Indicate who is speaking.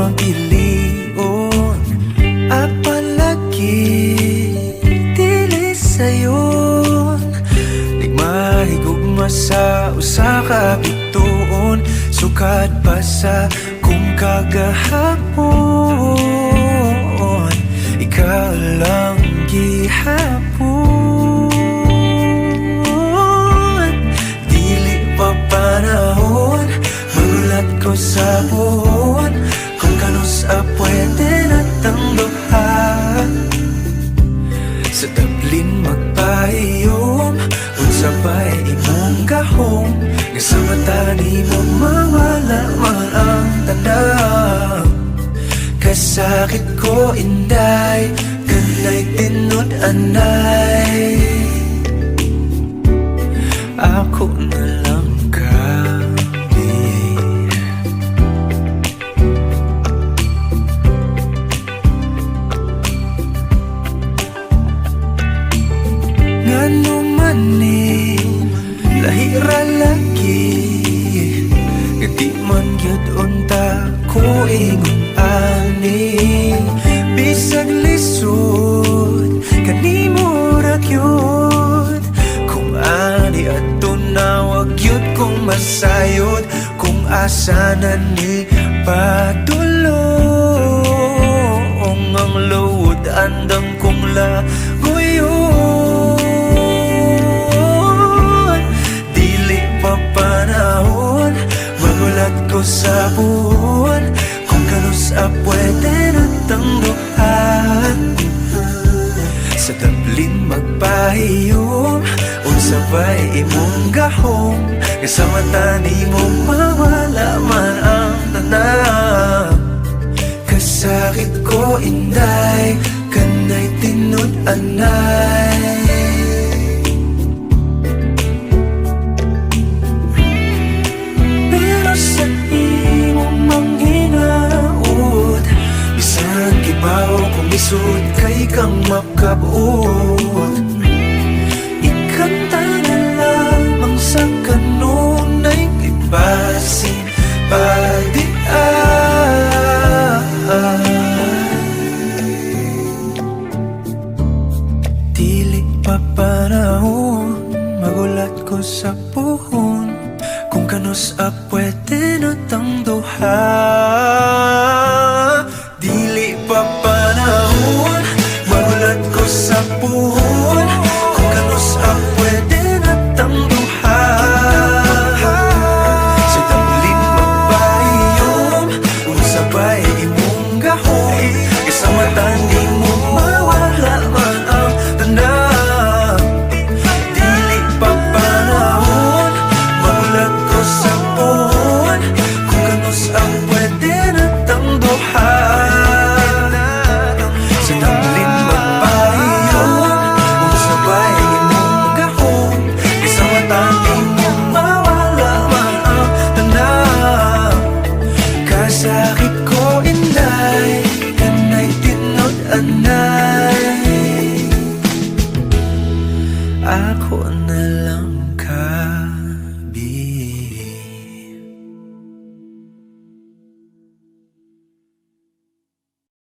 Speaker 1: magilion at palagi dili sayon. Di mahigugma sa usa ka bituon, sukad pa sa kung kagahapon ikaw lang gihapon. Dili pa panahon magulat ko sa buon, kung kanus pwede natang duha. Sa tablin magpahiyom unsabay imong gahom, nga sa mata ni mo mawala man ang tanaw. Kasakit ko inday, kanay tinod anay, ako na lang kami. Ngano man ni lahira lagi, nga di man gyud unta ko ingon ani. Bisag lisod kanimo ra gyud, kung ani adto na wag gyud kong masayod, kung asa na ni padulong ang luod andam kong laguyon. Dili pa panahon magulat ko sa buwan, kung kanus pwede natang duhan. Sa tablin magpahiyom unsabay imong gahom, nga sa mata ni mo mawala man ang tanan. Kasakit ko inday, kanay tinod anay, pero sa imong manghinaot bisag kibaw kung isod kay kang makabot.